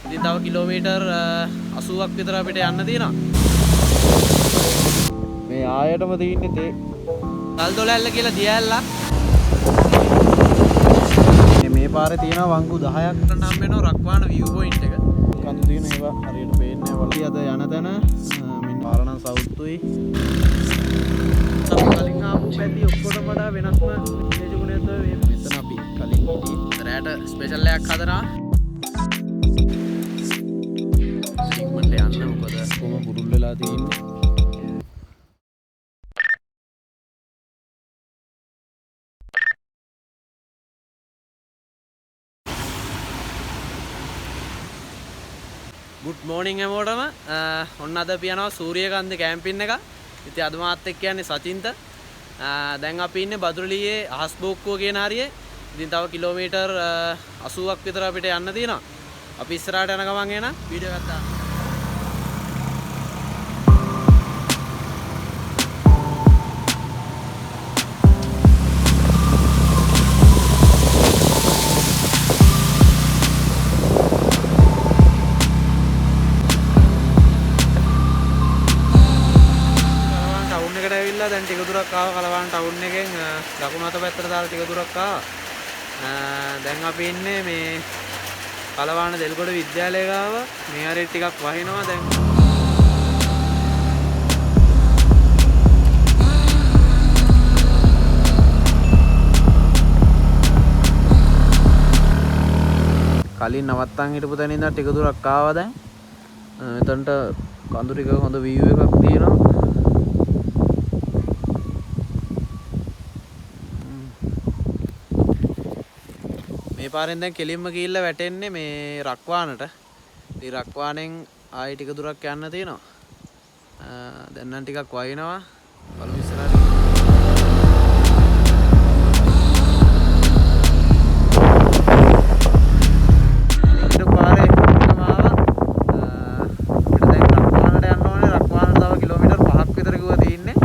ඉතින් තව කිලෝමීටර් 80ක් විතර අපිට යන්න තියෙනවා. මේ ආයතම තියෙන්නේ තේ ගල්දොලැල්ල කියලා දියැල්ලක්. මේ පාරේ තියෙනවා වංගු 10ක් ගන්න හම්බ වෙනවා රක්වාන view point එක. කඳු තියෙන ඒවා හරියට පේන්නේ නැහැ. වලි අද යන තැන මෙන්න පාරණන් සවුත්තුයි. අපි කලින් ආපු පැති ඔක්කොටම වඩා වෙනස්ම විශේෂ ගුණයක් තමයි මෙතන අපි කලින් හිටියේ. රැට ස්පෙෂල් එකක් හදනවා. ඉක්මනට යන්න මොකද කොහොම බුරුල් වෙලා තියෙන්නේ. good morning හැමෝටම. ඔන්න අද අපි යනවා සූරියකන්ද කැම්පින් එක. ඉතින් අද මාත් එක්ක යන්නේ සචින්ත. දැන් අපි ඉන්නේ බදුරලියේ අහස්බෝක්කුව කියන හරියේ. ඉතින් තව කිලෝමීටර් 80ක් විතර අපිට යන්න තියෙනවා. අපි ඉස්සරහට යන ගමන් එන වීඩියෝ එකක් දාන්න. දැන් ටික දුරක් ආවා කලවාන ටවුන් එකෙන් දකුණු අත පැත්තට දාලා ටික දුරක් ආවා. දැන් අපි ඉන්නේ මේ කලවාන දෙල්ගොඩ විද්‍යාලය ගාව. මේ හරියට ටිකක් වහිනවා දැන්. කලින් නවත්තන් හිටපු තැන ඉඳන් ටික දුරක් ආවා දැන්. මෙතනට කඳු ටික හොඳ view එකක් තියෙනවා. මේ පාරෙන් දැන් කෙලින්ම ගිහිල්ලා වැටෙන්නේ මේ රක්වානට. ඉතින් රක්වානෙන් ආයෙ ටික දුරක් යන්න තියෙනවා. දැන් නම් ටිකක් වයින්නවා. බලමු ඉස්සරහට. ඊට පාරේ එකම ආවා. අපිට දැන් රක්වානට යන්න ඕනේ. රක්වානට තව කිලෝමීටර් 5ක් විතර ගිහුවා තියෙන්නේ.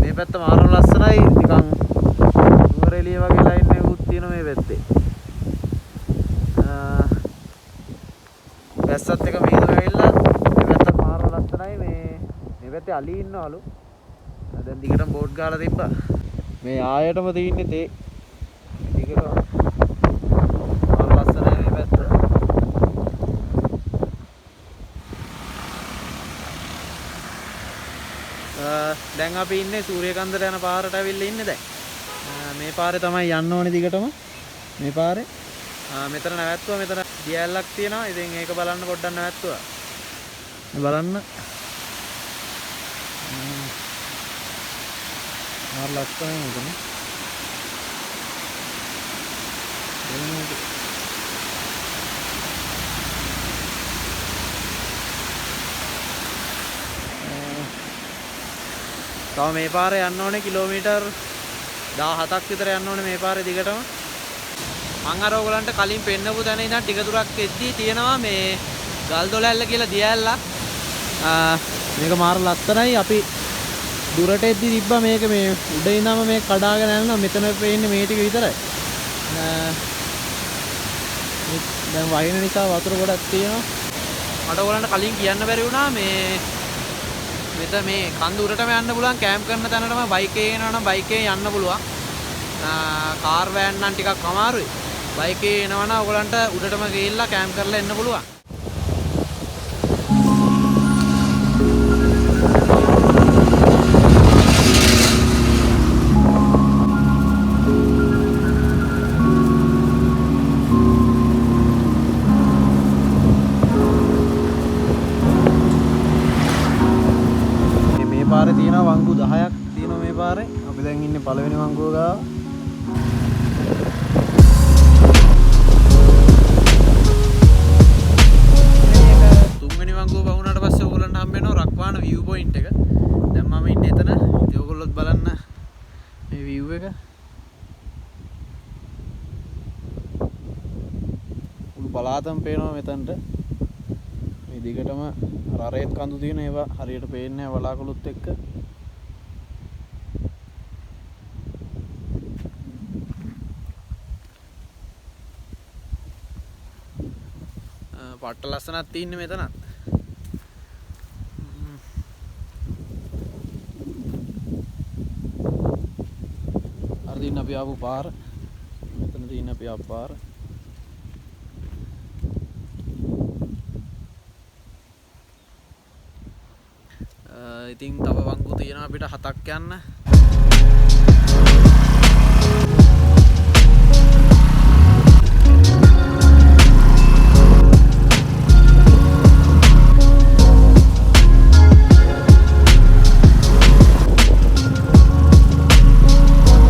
මේ පැත්ත මාරම ලස්සනයි. නිකන් නුවරඑළිය වගේ ලයින් තියෙන මේ පැත්තේ. වැස්සත් එක මෙහෙම ඇවිල්ලා මේ පැත්ත මාර ලස්සනයි. මේ පැත්තේ අලි ඉන්නවලු. දැන් දිගටම බෝඩ් ගාලා තිබ්බා. මේ ආයතම තියෙන්නේ තේ. දිගටම මාර ලස්සනයි මේ පැත්ත. දැන් අපි ඉන්නේ සූරියකන්දට යන පාරට ඇවිල්ලා ඉන්නේ දැන්. මේ පාරේ තමයි යන්න ඕනේ දිගටම. මේ පාරේ මෙතන නැවැත්තුවා. මෙතන දියැලක් තියෙනවා. ඉතින් ඒක බලන්න පොඩ්ඩක් නැවැත්තුවා. බලන්න. මාර ලස්සනයි මෙතන. තව මේ පාරේ යන්න ඕනේ කිලෝමීටර් 17ක් විතර යන්න ඕනේ මේ පාරේ දිගටම. මං අර ඔයගලන්ට කලින් පෙන්නපු තැන ඉඳන් ටික දුරක් එද්දී තියෙනවා මේ ගල්දොලැල්ල කියලා දියැලක්. මේක මාර ලස්සනයි. අපි දුරට එද්දී තිබ්බා මේක මේ උඩ ඉඳන්ම මේ කඩාගෙන යනවා. මෙතන පේන්නේ මේ ටික විතරයි. දැන් වහින නිසා වතුර ගොඩක් තියෙනවා. මට ඔයගලන්ට කලින් කියන්න බැරි වුණා මේ මෙතන මේ කන්ද උඩටම යන්න පුළුවන්. කැම්ප් කරන තැනටම බයික් එකේ එනවා නම් බයික් එකේ යන්න පුළුවන්. කාර් වෑන් නම් ටිකක් අමාරුයි. බයික් එකේ එනවා නම් ඔයගලන්ට උඩටම ගිහිල්ලා කැම්ප් කරලා එන්න පුළුවන්. පාරේ තියෙනවා වංගු 10ක් තියෙනවා මේ පාරේ. අපි දැන් ඉන්නේ පළවෙනි වංගුව ගාව. තුන්වෙනි වංගුව වුණාට පස්සේ ඕගොල්ලන්ට හම්බ වෙනවා රක්වාන view point එක. දැන් මම ඉන්නේ එතන. ඉතින් ඕගොල්ලොත් බලන්න මේ view එක. උළු පළාතම පේනවා මෙතනට. මේ දිගටම රරේත් කඳු තියෙන ඒවා හරියට පේන්නේ නැහැ වලාකුළුත් එක්ක. පට්ට ලස්සනක් තියෙන්නේ මෙතනත්. අර දින අපි ආපු පාර. මෙතන තියෙන අපි ආපු පාර. ඉතින් තව වංගු තියෙනවා අපිට 7ක් යන්න.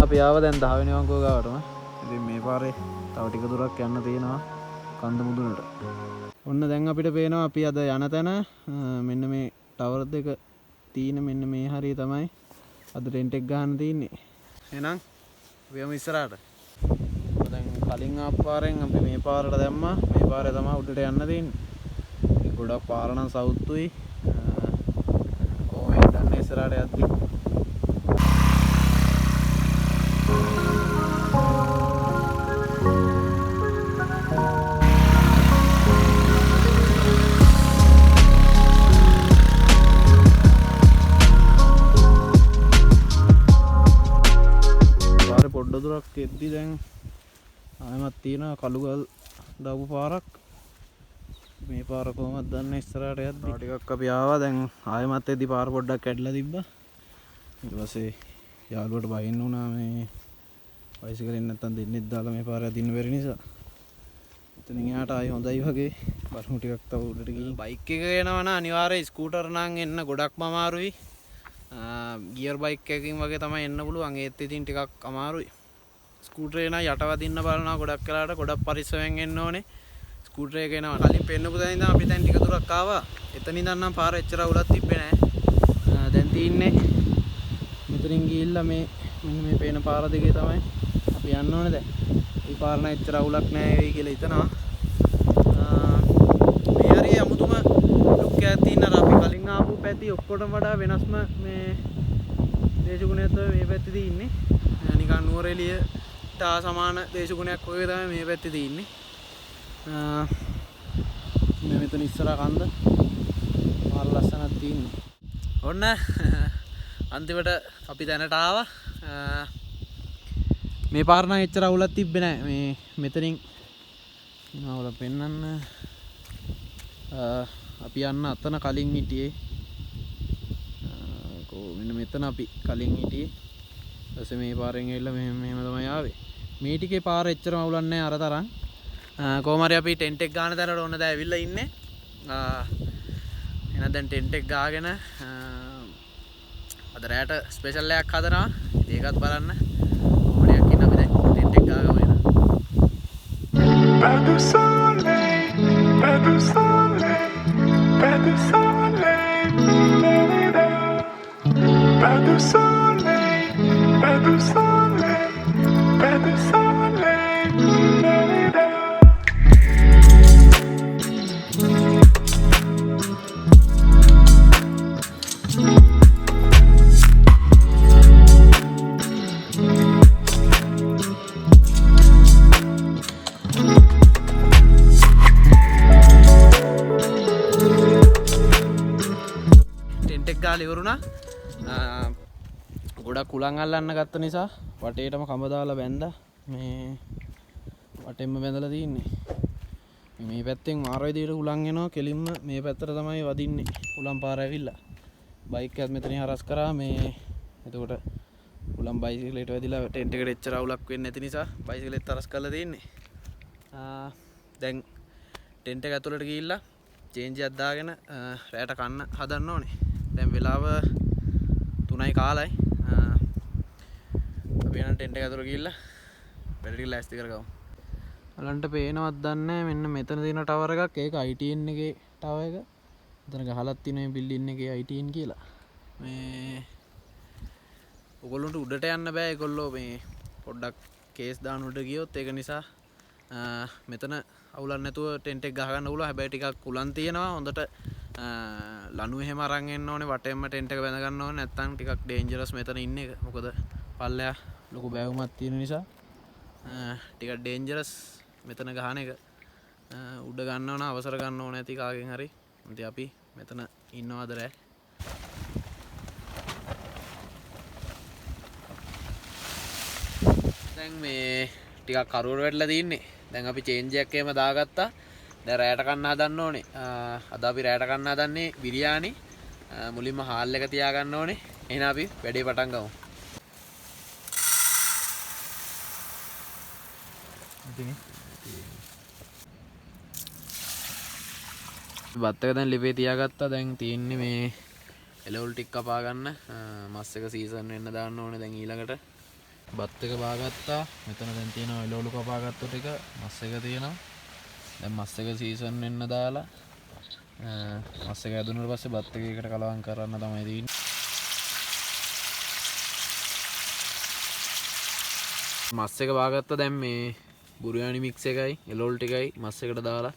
අපි ආව දැන් 10 වෙනි වංගුව ගාවටම. ඉතින් මේ පාරේ තව ටික දුරක් යන්න තියෙනවා කන්ද මුදුනට. ඔන්න දැන් අපිට පේනවා අපි අද යන තැන මෙන්න මේ ටවර් දෙක තියෙන මෙන්න මේ හරිය තමයි අද ටෙන්ට් එක ගහන්න තියෙන්නේ. එහෙනම් අපි යමු ඉස්සරහට. දැන් කලින් ආපු පාරෙන් අපි මේ පාරට දැම්මා. මේ පාරේ තමයි උඩට යන්න තියෙන්නේ. ගොඩක් පාර නම් සවුත්තුයි. කොහොමද යන්නේ ඉස්සරහට යද්දි. පොඩ්ඩ දුරක් එද්දි දැන් ආයෙමත් තියෙනවා කළුගල් දාපු පාරක්. මේ පාර කොහොමද දන්නේ ඉස්සරහට යද්දි. ටිකක් අපි ආවා දැන් ආයෙමත් එද්දි පාර පොඩ්ඩක් කැඩලා තිබ්බා. ඊට පස්සේ යාළුවට බහින්න වුණා මේ බයිසිකලෙන් නැත්තම් දෙන්නෙක් දාලා මේ පාර යදින්න බැරි නිසා. එතනින් එහාට ආයෙ හොඳයි වගේ බලමු ටිකක් තව උඩට ගිහින්. බයික් එක යනවා නම් අනිවාර්යයෙන් ස්කූටර් නම් එන්න ගොඩක්ම අමාරුයි. ගියර් බයික් එකකින් වගේ තමයි එන්න පුළුවන්. ඒත් ඉතින් ටිකක් අමාරුයි. ස්කූටරේ නම් යටවදින්න බලනවා ගොඩක් වෙලාවට. ගොඩක් පරිස්සමෙන් එන්න ඕනේ. ස්කූටරේ එක එනවා. කලින් පෙන්නපු තැන ඉඳන් අපි දැන් ටික දුරක් ආවා. එතන ඉඳන් නම් පාර එච්චර උලක් තිබ්බේ නැහැ. දැන් තියෙන්නේ මෙතනින් ගිහිල්ලා මේ මෙන්න මේ පේන පාර දෙකේ තමයි අපි යන්න ඕනේ දැන්. මේ පාර නම් එච්චර උලක් නැහැ වෙයි කියලා හිතනවා. මේ හරිය අමුතුම ලුක් එකක් තියෙන අර අපි කලින් ආපු පැති ඔක්කොටම වඩා වෙනස්ම මේ දේශගුණයක් තමයි මේ පැත්තේ තියෙන්නේ. නිකන් නුවරඑළියට සමාන දේශගුණයක් වගේ තමයි මේ පැත්තේ තියෙන්නේ. මේ මෙතන ඉස්සරහ කන්ද මාර ලස්සනක් තියෙන්නේ. ඔන්න අන්තිමට අපි දැනට ආවා. මේ පාර නම් එච්චර අවුලක් තිබ්බේ නැහැ. මේ මෙතනින් අවුල පෙන්නන්න අපි යන්න අතන කලින් හිටියේ. මෙන්න මෙතන අපි කලින් හිටියේ. ඊපස්සේ මේ පාරෙන් ඇවිල්ලා මෙහෙම තමයි ආවේ. මේ ටිකේ පාර එච්චරම අවුලක් නැහැ අර තරම්. කොහොම හරි අපි ටෙන්ට් එක ගන්න තැනට ඕන දැන් ඇවිල්ලා ඉන්නේ. එහෙනම් දැන් ටෙන්ට් එක ගාගෙන අද රැට ස්පෙෂල් එකක් හදනවා. ඒකත් බලන්න. කොහොමඩයක් ඉන්න අපි දැන් ටෙන්ට් එක ගාගමු එහෙනම්. Pas de soleil, pas de soleil, pas de soleil, pas de soleil, pas de soleil, pas de soleil. ඉවරුණා. ගොඩක් කුලන් අල්ලන්න ගත්ත නිසා වටේටම කඹ දාලා බැන්දා. මේ වටෙන්ම බැඳලා තින්නේ. මේ පැත්තෙන් මාර විදියට කුලන් එනවා. කෙලින්ම මේ පැත්තට තමයි වදින්නේ. කුලන් පාර ඇවිල්ලා. බයික් එකත් මෙතනින් හරස් කරා. මේ එතකොට කුලන් බයිසිකලෙට වැදිලා ටෙන්ට් එකට එච්චර අවුලක් වෙන්නේ නැති නිසා බයිසිකලෙත් හරස් කරලා තින්නේ. දැන් ටෙන්ට් එක ඇතුළට ගිහිල්ලා චේන්ජ් එකක් දාගෙන රැට කන්න හදන්න ඕනේ. දැන් වෙලාව 3යි කාලයි. අපි යන ටෙන්ට් එක ඇතුළට ගිහිල්ලා වැඩ ටික ලෑස්ති කරගමු. ඔයලන්ට පේනවද දන්නේ නැහැ. මෙන්න මෙතන තියෙන ටවර් එකක්. ඒක ITN එකේ ටවර් එක. මෙතන ගහලක් තියෙන මේ බිල්ඩින් එකේ ITN කියලා. මේ ඔයගොල්ලන්ට උඩට යන්න බෑ. ඒගොල්ලෝ මේ පොඩ්ඩක් කේස් දාන උඩ ගියොත් ඒක නිසා මෙතන අවුලක් නැතුව ටෙන්ට් එක ගහ ගන්න පුළුවන්. හැබැයි ටිකක් උලන් තියෙනවා. හොඳට ලනු එහෙම අරන් එන්න ඕනේ. වටේම ටෙන්ට් එක බැඳ ගන්න ඕනේ. නැත්නම් ටිකක් ඩේන්ජරස් මෙතන ඉන්න එක. මොකද පල්ලෙයා ලොකු බෑවුමක් තියෙන නිසා ටිකක් ඩේන්ජරස් මෙතන ගහන එක. උඩ ගන්න ඕන අවසර ගන්න ඕන ඇති කාගෙන් හරි. ඉතින් අපි මෙතන ඉන්නවද රෑ? දැන් මේ ටිකක් කරුවර වෙట్లా තින්නේ. දැන් අපි චේන්ජ් එකක් එහෙම දාගත්තා. දැන් රෑට කන්න හදන්න ඕනේ. අද අපි රෑට කන්න හදන්නේ බිරියානි. මුලින්ම හාල් එක තියාගන්න ඕනේ. එහෙනම් අපි වැඩේ පටන් ගමු. බත් එක දැන් ලිපේ තියාගත්තා. දැන් තියෙන්නේ මේ එළවලු ටික කපා ගන්න. මස් එක සීසන් වෙන්න දාන්න ඕනේ දැන් ඊළඟට. බත් එක බාගත්තා. මෙතන දැන් තියෙනවා එළවලු කපාගත්තු ටික. මස් එක තියෙනවා. දැන් මස් එක සීසන් වෙන්න දාලා මස් එක ඇදුනට පස්සේ බත් එක එකට කලවම් කරන්න තමයි තියෙන්නේ. මස් එක බාගත්තා. දැන් මේ බුරියානි මික්ස් එකයි එළවලු ටිකයි මස් එකට දාලා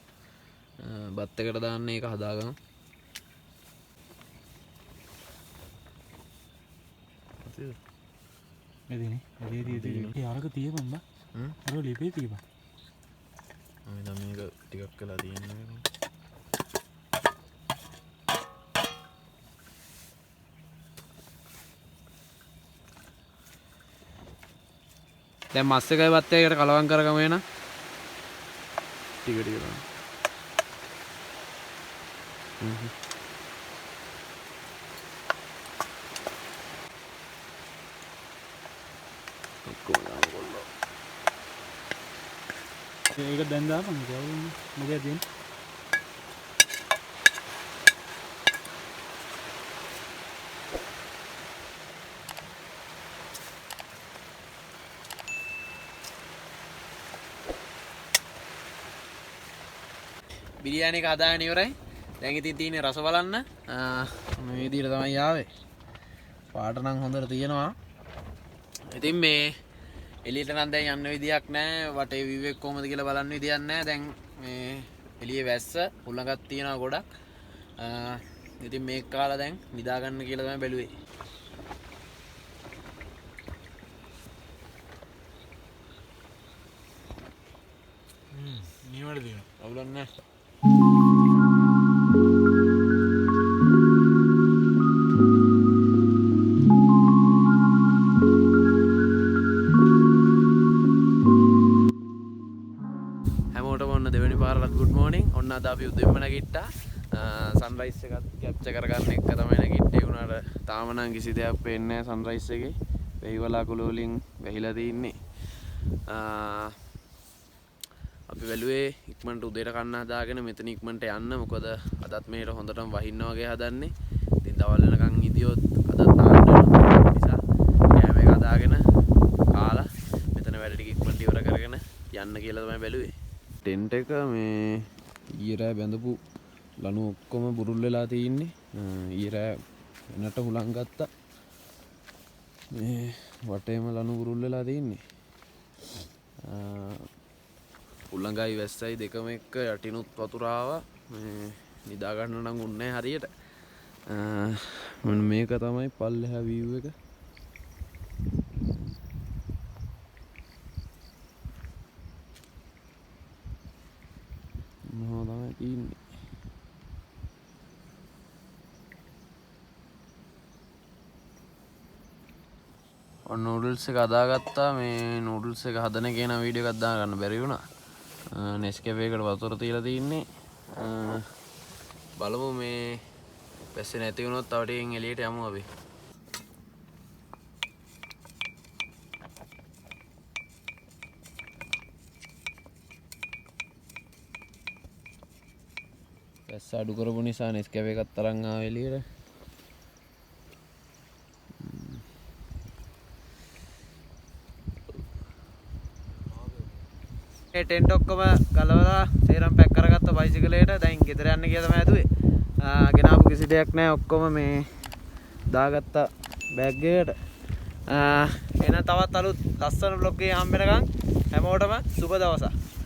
බත් එකට දාන්න ඒක හදාගමු. මෙදිනේ එදී යාරක තියපන් බා. අර ලිපේ තියපන්. මම දැන් මේක ටිකක් කළා තියෙනවා. දැන් මස් එකයි බත් එකකට කලවම් කරගමු එන. ටික ටික ගන්න. ඒක දැන් දාපන් මොකද දෙන්නේ? බිරියානි එක හදාගෙන ඉවරයි. දැන් ඉතින් තියෙන්නේ රස බලන්න. මේ විදිහට තමයි ආවේ. පාට නම් හොඳට තියෙනවා. ඉතින් මේ එළියට නම් දැන් යන්න විදියක් නැහැ. වටේ view එක කොහමද කියලා බලන්න විදියක් නැහැ. දැන් මේ එළියේ වැස්ස හුලඟක් තියෙනවා ගොඩක්. ඉතින් මේක කාලා දැන් නිදා ගන්න කියලා තමයි බැලුවේ. නියමට දෙනවා. අවුලක් නැහැ. හැමෝටම ඔන්න දෙවෙනි පාරට good morning. ඔන්න අද අපි උදෙන්ම නැගිට්ටා. සන්රයිස් එකත් කැප්චර් කරගන්න එක තමයි නැගිට්ටේ. උනාට තාම නම් කිසි දෙයක් පේන්නේ නැහැ සන්රයිස් එකේ. වෙහිවලා කුළු වලින් වැහිලා තින්නේ. අපි බැලුවේ ඉක්මනට උදේට කන්න හදාගෙන මෙතන ඉක්මනට යන්න. මොකද අදත් මේකට හොඳටම වහින්න වගේ හදන්නේ. ඉතින් දවල් වෙනකන් ඉදියොත් අදත් තාන්න වෙනවා. නිසා කෑම එක හදාගෙන කාලා මෙතන වැඩ ටික ඉක්මනට ඉවර කරගෙන යන්න කියලා තමයි බැලුවේ. ටෙන්ට් එක මේ ඊයේ රෑ බැඳපු ලණු ඔක්කොම බුරුල් වෙලා තින්නේ. ඊයේ රෑ වෙනට හුලං ගත්තා. මේ වටේම ලණු බුරුල් වෙලා තින්නේ. උල්ලංගයි වැස්සයි දෙකම එක්ක යටිනුත් වතුර ආවා. මේ නිදා ගන්න නම් උන්නේ හරියට. මේක තමයි පල්ලෙහා view එක. මොනවා තමයි තියෙන්නේ. ඔන්න නූඩල්ස් එක හදාගත්තා. මේ නූඩල්ස් එක හදන කෙනා වීඩියෝ එකක් දාගන්න බැරි වුණා. නෙස්කැෆේ එකට වතුර තියලා තින්නේ. බලමු මේ පැස්සේ නැති වුණොත් තව ටිකකින් එළියට යමු අපි. පැස්ස අඩු කරපු නිසා නෙස්කැෆේ එකක් තරන් ආව එළියට. ඒ ටෙන්ට් ඔක්කොම ගලවලා සේරම පැක් කරගත්ත බයිසිකලයට. දැන් ගෙදර යන්න කියලා තමයි හදුවේ. ගෙනාපු කිසි දෙයක් නැහැ. ඔක්කොම මේ දාගත්ත බෑග් එකට. එහෙනම් තවත් අලුත් ලස්සන vlog එකේ හම්බ වෙනකන් හැමෝටම සුබ දවසක්.